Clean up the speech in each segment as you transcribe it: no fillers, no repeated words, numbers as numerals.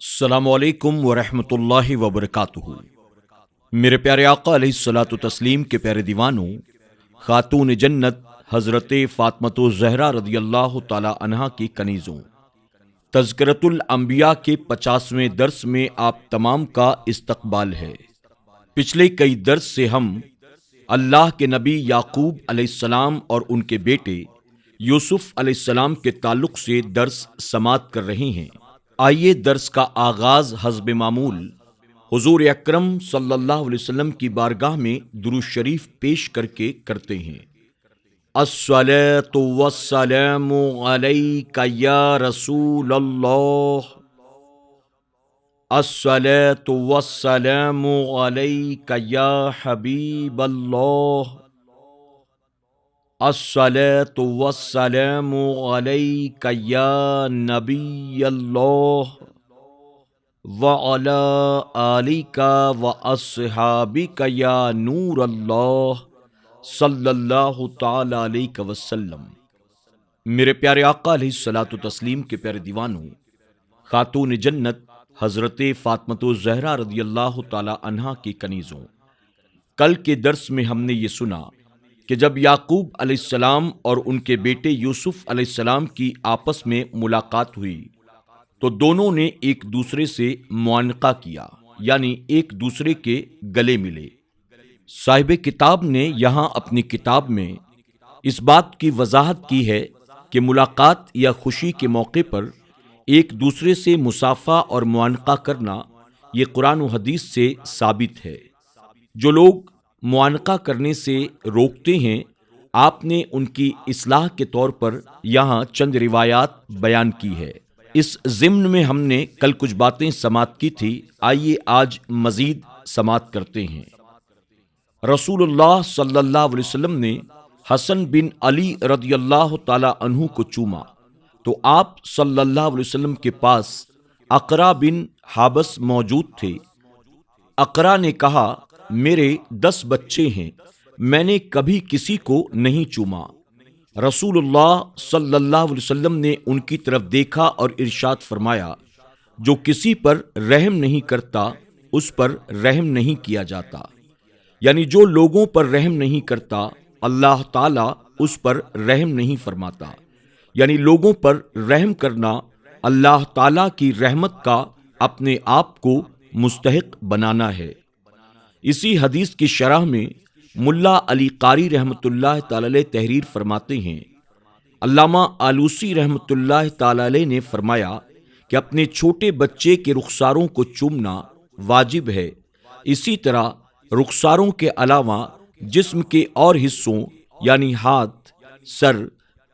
السلام علیکم ورحمۃ اللہ وبرکاتہ۔ میرے پیارے آقا علیہ الصلاۃ والتسلیم کے پیارے دیوانوں، خاتون جنت حضرت فاطمۃ الزہرا رضی اللہ تعالی عنہا کی کنیزوں، تذکرۃ الانبیاء کے 50ویں درس میں آپ تمام کا استقبال ہے۔ پچھلے کئی درس سے ہم اللہ کے نبی یعقوب علیہ السلام اور ان کے بیٹے یوسف علیہ السلام کے تعلق سے درس سماعت کر رہے ہیں۔ آئیے درس کا آغاز حسب معمول حضور اکرم صلی اللہ علیہ وسلم کی بارگاہ میں درود شریف پیش کر کے کرتے ہیں۔ الصلاۃ والسلام علیک یا رسول اللہ، الصلاۃ والسلام علیک یا حبیب اللہ، الصلاۃ والسلام علیک یا نبی اللہ وعلی آلک واصحابک یا نور اللہ صلی اللہ تعالی علیہ وسلم۔ میرے پیارے آقا علیہ الصلاۃ والتسلیم کے پیارے دیوانوں، خاتون جنت حضرت فاطمۃ الزہرا رضی اللہ تعالی عنہا کی کنیزوں، کل کے درس میں ہم نے یہ سنا کہ جب یعقوب علیہ السلام اور ان کے بیٹے یوسف علیہ السلام کی آپس میں ملاقات ہوئی تو دونوں نے ایک دوسرے سے معانقہ کیا، یعنی ایک دوسرے کے گلے ملے۔ صاحب کتاب نے یہاں اپنی کتاب میں اس بات کی وضاحت کی ہے کہ ملاقات یا خوشی کے موقع پر ایک دوسرے سے مصافحہ اور معانقہ کرنا یہ قرآن و حدیث سے ثابت ہے۔ جو لوگ معانقہ کرنے سے روکتے ہیں، آپ نے ان کی اصلاح کے طور پر یہاں چند روایات بیان کی ہے۔ اس ضمن میں ہم نے کل کچھ باتیں سماعت کی تھی، آئیے آج مزید سماعت کرتے ہیں۔ رسول اللہ صلی اللہ علیہ وسلم نے حسن بن علی رضی اللہ تعالی عنہ کو چوما تو آپ صلی اللہ علیہ وسلم کے پاس اقرا بن حابس موجود تھے۔ اقرا نے کہا، میرے 10 بچے ہیں، میں نے کبھی کسی کو نہیں چوما۔ رسول اللہ صلی اللہ علیہ وسلم نے ان کی طرف دیکھا اور ارشاد فرمایا، جو کسی پر رحم نہیں کرتا اس پر رحم نہیں کیا جاتا، یعنی جو لوگوں پر رحم نہیں کرتا اللہ تعالیٰ اس پر رحم نہیں فرماتا، یعنی لوگوں پر رحم کرنا اللہ تعالیٰ کی رحمت کا اپنے آپ کو مستحق بنانا ہے۔ اسی حدیث کی شرح میں ملا علی قاری رحمۃ اللہ تعالی علیہ تحریر فرماتے ہیں، علامہ آلوسی رحمۃ اللہ تعالی علیہ نے فرمایا کہ اپنے چھوٹے بچے کے رخساروں کو چومنا واجب ہے۔ اسی طرح رخساروں کے علاوہ جسم کے اور حصوں یعنی ہاتھ، سر،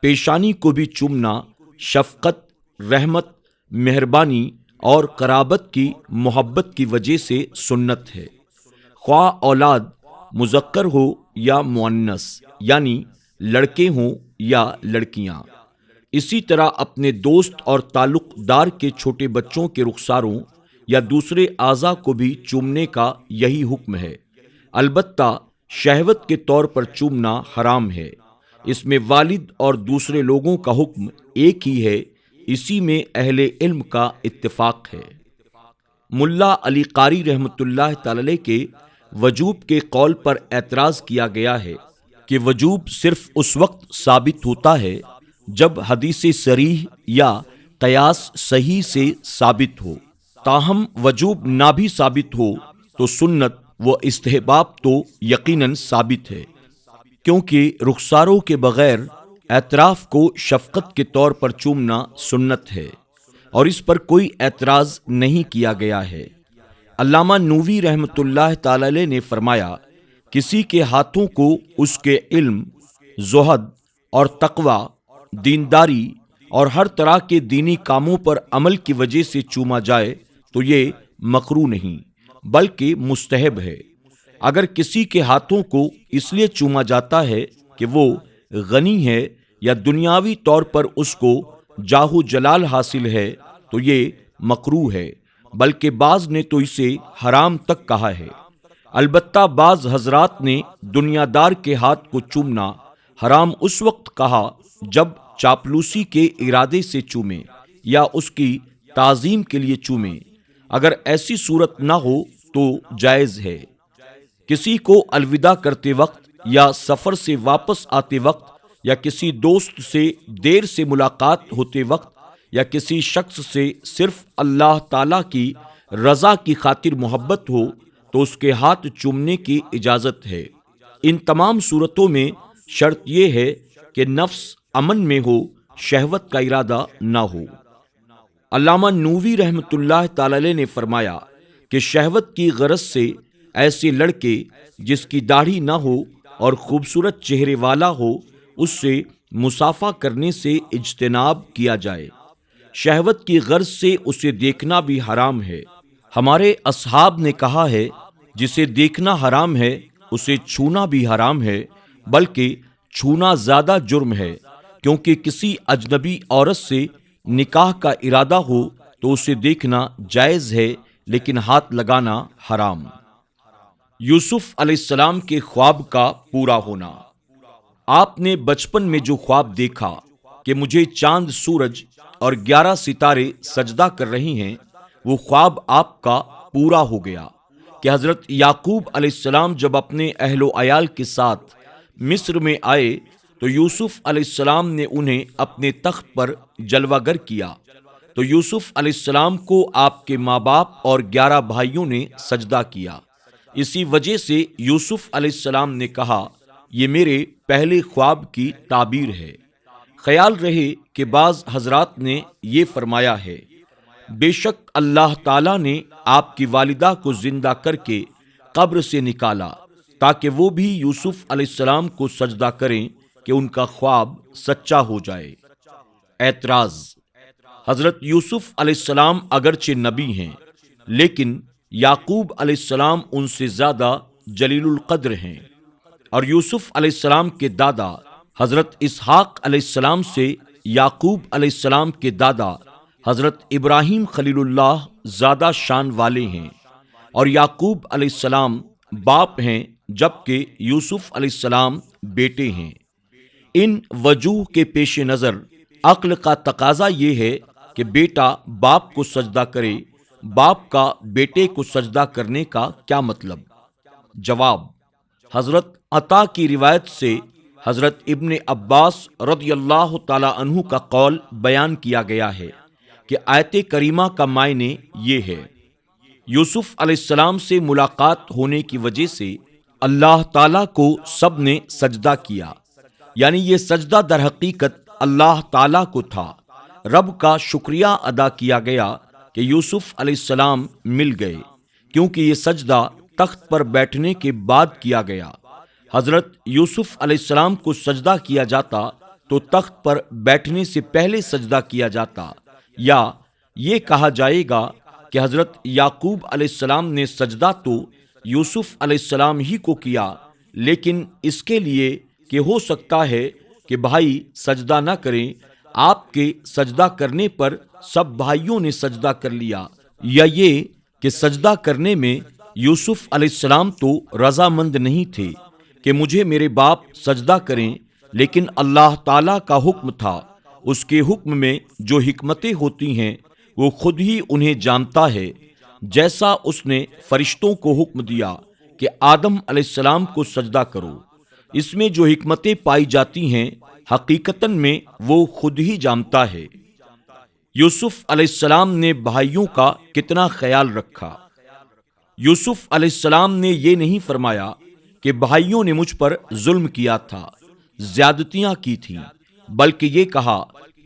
پیشانی کو بھی چومنا شفقت، رحمت، مہربانی اور قرابت کی محبت کی وجہ سے سنت ہے، خواہ اولاد مذکر ہو یا مؤنث، یعنی لڑکے ہوں یا لڑکیاں۔ اسی طرح اپنے دوست اور تعلق دار کے چھوٹے بچوں کے رخساروں یا دوسرے اعضاء کو بھی چومنے کا یہی حکم ہے، البتہ شہوت کے طور پر چومنا حرام ہے۔ اس میں والد اور دوسرے لوگوں کا حکم ایک ہی ہے، اسی میں اہل علم کا اتفاق ہے۔ ملا علی قاری رحمۃ اللہ تعالی علیہ کے وجوب کے قول پر اعتراض کیا گیا ہے کہ وجوب صرف اس وقت ثابت ہوتا ہے جب حدیث صریح یا قیاس صحیح سے ثابت ہو، تاہم وجوب نہ بھی ثابت ہو تو سنت و استحباب تو یقیناً ثابت ہے، کیونکہ رخساروں کے بغیر اطراف کو شفقت کے طور پر چومنا سنت ہے اور اس پر کوئی اعتراض نہیں کیا گیا ہے۔ علامہ نووی رحمۃ اللہ تعالی علیہ نے فرمایا، کسی کے ہاتھوں کو اس کے علم، زہد اور تقوی، دینداری اور ہر طرح کے دینی کاموں پر عمل کی وجہ سے چوما جائے تو یہ مکروہ نہیں بلکہ مستحب ہے۔ اگر کسی کے ہاتھوں کو اس لیے چوما جاتا ہے کہ وہ غنی ہے یا دنیاوی طور پر اس کو جاہ و جلال حاصل ہے تو یہ مکروہ ہے، بلکہ بعض نے تو اسے حرام تک کہا ہے۔ البتہ بعض حضرات نے دنیا دار کے ہاتھ کو چومنا حرام اس وقت کہا جب چاپلوسی کے ارادے سے چومے یا اس کی تعظیم کے لیے چومے اگر ایسی صورت نہ ہو تو جائز ہے۔ کسی کو الوداع کرتے وقت یا سفر سے واپس آتے وقت یا کسی دوست سے دیر سے ملاقات ہوتے وقت یا کسی شخص سے صرف اللہ تعالیٰ کی رضا کی خاطر محبت ہو تو اس کے ہاتھ چومنے کی اجازت ہے۔ ان تمام صورتوں میں شرط یہ ہے کہ نفس امن میں ہو، شہوت کا ارادہ نہ ہو۔ علامہ نووی رحمۃ اللہ تعالی علیہ نے فرمایا کہ شہوت کی غرض سے ایسے لڑکے جس کی داڑھی نہ ہو اور خوبصورت چہرے والا ہو اس سے مصافحہ کرنے سے اجتناب کیا جائے۔ شہوت کی غرض سے اسے دیکھنا بھی حرام ہے۔ ہمارے اصحاب نے کہا ہے جسے دیکھنا حرام ہے اسے چھونا بھی حرام ہے، بلکہ چھونا زیادہ جرم ہے، کیونکہ کسی اجنبی عورت سے نکاح کا ارادہ ہو تو اسے دیکھنا جائز ہے لیکن ہاتھ لگانا حرام۔ یوسف علیہ السلام کے خواب کا پورا ہونا۔ آپ نے بچپن میں جو خواب دیکھا کہ مجھے چاند، سورج اور 11 ستارے سجدہ کر رہے ہیں، وہ خواب آپ کا پورا ہو گیا کہ حضرت یعقوب علیہ السلام جب اپنے اہل و عیال کے ساتھ مصر میں آئے تو یوسف علیہ السلام نے انہیں اپنے تخت پر جلوہ گر کیا، تو یوسف علیہ السلام کو آپ کے ماں باپ اور 11 بھائیوں نے سجدہ کیا۔ اسی وجہ سے یوسف علیہ السلام نے کہا یہ میرے پہلے خواب کی تعبیر ہے۔ خیال رہے کہ بعض حضرات نے یہ فرمایا ہے بے شک اللہ تعالیٰ نے آپ کی والدہ کو زندہ کر کے قبر سے نکالا تاکہ وہ بھی یوسف علیہ السلام کو سجدہ کریں کہ ان کا خواب سچا ہو جائے۔ اعتراض: حضرت یوسف علیہ السلام اگرچہ نبی ہیں لیکن یعقوب علیہ السلام ان سے زیادہ جلیل القدر ہیں، اور یوسف علیہ السلام کے دادا حضرت اسحاق علیہ السلام سے یعقوب علیہ السلام کے دادا حضرت ابراہیم خلیل اللہ زیادہ شان والے ہیں، اور یعقوب علیہ السلام باپ ہیں جبکہ یوسف علیہ السلام بیٹے ہیں۔ ان وجوہ کے پیش نظر عقل کا تقاضا یہ ہے کہ بیٹا باپ کو سجدہ کرے، باپ کا بیٹے کو سجدہ کرنے کا کیا مطلب؟ جواب: حضرت عطا کی روایت سے حضرت ابن عباس رضی اللہ تعالی عنہ کا قول بیان کیا گیا ہے کہ آیت کریمہ کا معنی یہ ہے یوسف علیہ السلام سے ملاقات ہونے کی وجہ سے اللہ تعالیٰ کو سب نے سجدہ کیا، یعنی یہ سجدہ در حقیقت اللہ تعالیٰ کو تھا۔ رب کا شکریہ ادا کیا گیا کہ یوسف علیہ السلام مل گئے، کیونکہ یہ سجدہ تخت پر بیٹھنے کے بعد کیا گیا۔ حضرت یوسف علیہ السلام کو سجدہ کیا جاتا تو تخت پر بیٹھنے سے پہلے سجدہ کیا جاتا، یا یہ کہا جائے گا کہ حضرت یعقوب علیہ السلام نے سجدہ تو یوسف علیہ السلام ہی کو کیا، لیکن اس کے لیے کہ ہو سکتا ہے کہ بھائی سجدہ نہ کریں، آپ کے سجدہ کرنے پر سب بھائیوں نے سجدہ کر لیا، یا یہ کہ سجدہ کرنے میں یوسف علیہ السلام تو رضامند نہیں تھے کہ مجھے میرے باپ سجدہ کریں، لیکن اللہ تعالیٰ کا حکم تھا۔ اس کے حکم میں جو حکمتیں ہوتی ہیں وہ خود ہی انہیں جانتا ہے، جیسا اس نے فرشتوں کو حکم دیا کہ آدم علیہ السلام کو سجدہ کرو۔ اس میں جو حکمتیں پائی جاتی ہیں حقیقتاً میں وہ خود ہی جانتا ہے۔ یوسف علیہ السلام نے بھائیوں کا کتنا خیال رکھا۔ یوسف علیہ السلام نے یہ نہیں فرمایا کہ بھائیوں نے مجھ پر ظلم کیا تھا، زیادتیاں کی تھیں، بلکہ یہ کہا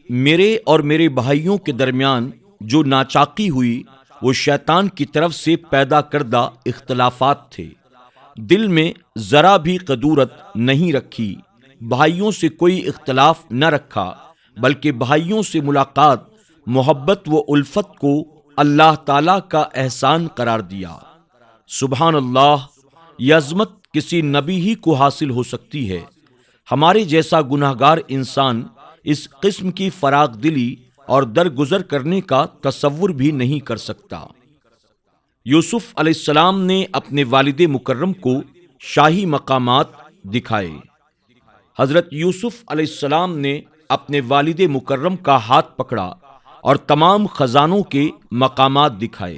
میرے اور میرے بھائیوں کے درمیان جو ناچاقی ہوئی وہ شیطان کی طرف سے پیدا کردہ اختلافات تھے۔ دل میں ذرا بھی قدورت نہیں رکھی، بھائیوں سے کوئی اختلاف نہ رکھا، بلکہ بھائیوں سے ملاقات محبت و الفت کو اللہ تعالیٰ کا احسان قرار دیا۔ سبحان اللہ، یہ عظمت کسی نبی ہی کو حاصل ہو سکتی ہے۔ ہمارے جیسا گناہگار انسان اس قسم کی فراغ دلی اور درگزر کرنے کا تصور بھی نہیں کر سکتا۔ یوسف علیہ السلام نے اپنے والد مکرم کو شاہی مقامات دکھائے۔ حضرت یوسف علیہ السلام نے اپنے والد مکرم کا ہاتھ پکڑا اور تمام خزانوں کے مقامات دکھائے۔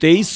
23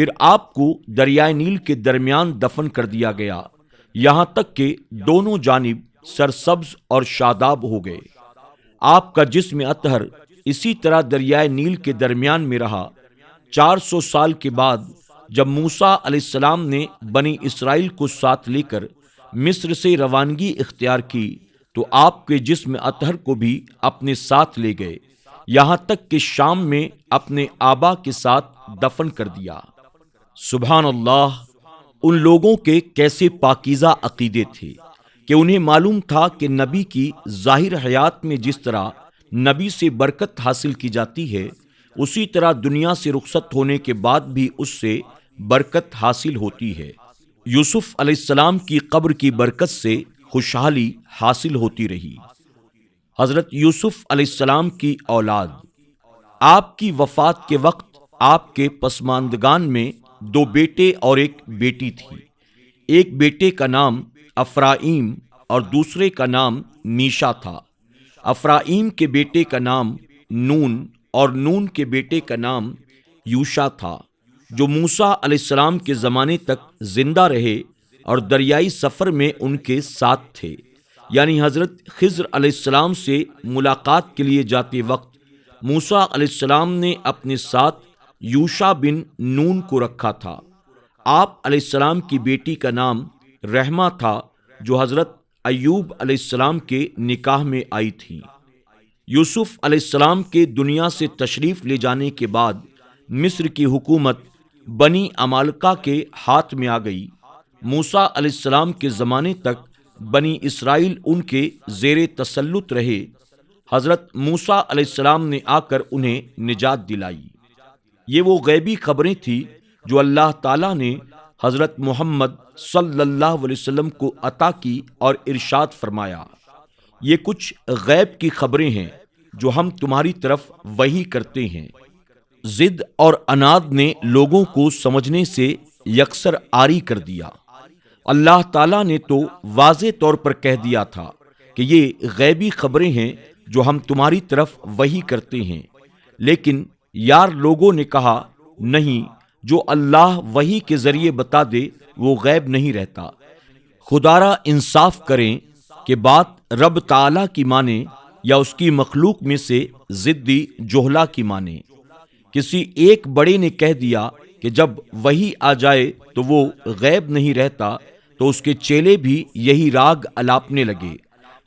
پھر آپ کو دریائے نیل کے درمیان دفن کر دیا گیا، یہاں تک کہ دونوں جانب سرسبز اور شاداب ہو گئے۔ آپ کا جسم اطہر اسی طرح دریائے نیل کے درمیان میں رہا۔ 400 سال کے بعد جب موسیٰ علیہ السلام نے بنی اسرائیل کو ساتھ لے کر مصر سے روانگی اختیار کی تو آپ کے جسم اطہر کو بھی اپنے ساتھ لے گئے، یہاں تک کہ شام میں اپنے آبا کے ساتھ دفن کر دیا۔ سبحان اللہ، ان لوگوں کے کیسے پاکیزہ عقیدے تھے کہ انہیں معلوم تھا کہ نبی کی ظاہر حیات میں جس طرح نبی سے برکت حاصل کی جاتی ہے، اسی طرح دنیا سے رخصت ہونے کے بعد بھی اس سے برکت حاصل ہوتی ہے۔ یوسف علیہ السلام کی قبر کی برکت سے خوشحالی حاصل ہوتی رہی۔ حضرت یوسف علیہ السلام کی اولاد، آپ کی وفات کے وقت آپ کے پسماندگان میں 2 بیٹے اور 1 بیٹی تھی۔ ایک بیٹے کا نام افرائیم اور دوسرے کا نام میشا تھا۔ افرائیم کے بیٹے کا نام نون اور نون کے بیٹے کا نام یوشا تھا، جو موسیٰ علیہ السلام کے زمانے تک زندہ رہے اور دریائی سفر میں ان کے ساتھ تھے، یعنی حضرت خضر علیہ السلام سے ملاقات کے لیے جاتے وقت موسیٰ علیہ السلام نے اپنے ساتھ یوشا بن نون کو رکھا تھا۔ آپ علیہ السلام کی بیٹی کا نام رحمہ تھا، جو حضرت ایوب علیہ السلام کے نکاح میں آئی تھی۔ یوسف علیہ السلام کے دنیا سے تشریف لے جانے کے بعد مصر کی حکومت بنی عمالقہ کے ہاتھ میں آ گئی۔ موسیٰ علیہ السلام کے زمانے تک بنی اسرائیل ان کے زیر تسلط رہے۔ حضرت موسیٰ علیہ السلام نے آ کر انہیں نجات دلائی۔ یہ وہ غیبی خبریں تھیں جو اللہ تعالیٰ نے حضرت محمد صلی اللہ علیہ وسلم کو عطا کی اور ارشاد فرمایا، یہ کچھ غیب کی خبریں ہیں جو ہم تمہاری طرف وحی کرتے ہیں۔ ضد اور عناد نے لوگوں کو سمجھنے سے یکسر عاری کر دیا۔ اللہ تعالیٰ نے تو واضح طور پر کہہ دیا تھا کہ یہ غیبی خبریں ہیں جو ہم تمہاری طرف وحی کرتے ہیں، لیکن یار لوگوں نے کہا نہیں، جو اللہ وحی کے ذریعے بتا دے وہ غیب نہیں رہتا۔ خدارا انصاف کریں کہ بات رب تعالیٰ کی مانیں یا اس کی مخلوق میں سے ضدی جوہلا کی مانیں۔ کسی ایک بڑے نے کہہ دیا کہ جب وحی آ جائے تو وہ غیب نہیں رہتا، تو اس کے چیلے بھی یہی راگ الاپنے لگے،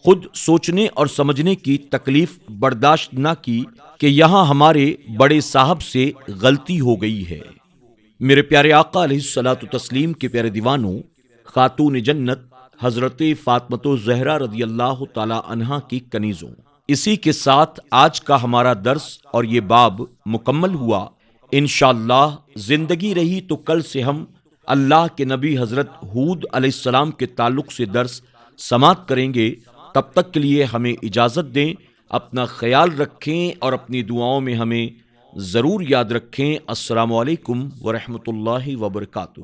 خود سوچنے اور سمجھنے کی تکلیف برداشت نہ کی کہ یہاں ہمارے بڑے صاحب سے غلطی ہو گئی ہے۔ میرے پیارے آقا علیہ الصلوۃ والتسلیم کے پیارے دیوانوں، خاتون جنت حضرت فاطمۃ الزہرا رضی اللہ تعالی عنہا کی کنیزوں، اسی کے ساتھ آج کا ہمارا درس اور یہ باب مکمل ہوا۔ انشاءاللہ زندگی رہی تو کل سے ہم اللہ کے نبی حضرت ہود علیہ السلام کے تعلق سے درس سماعت کریں گے۔ تب تک کے لیے ہمیں اجازت دیں، اپنا خیال رکھیں اور اپنی دعاؤں میں ہمیں ضرور یاد رکھیں۔ السلام علیکم ورحمۃ اللہ وبرکاتہ۔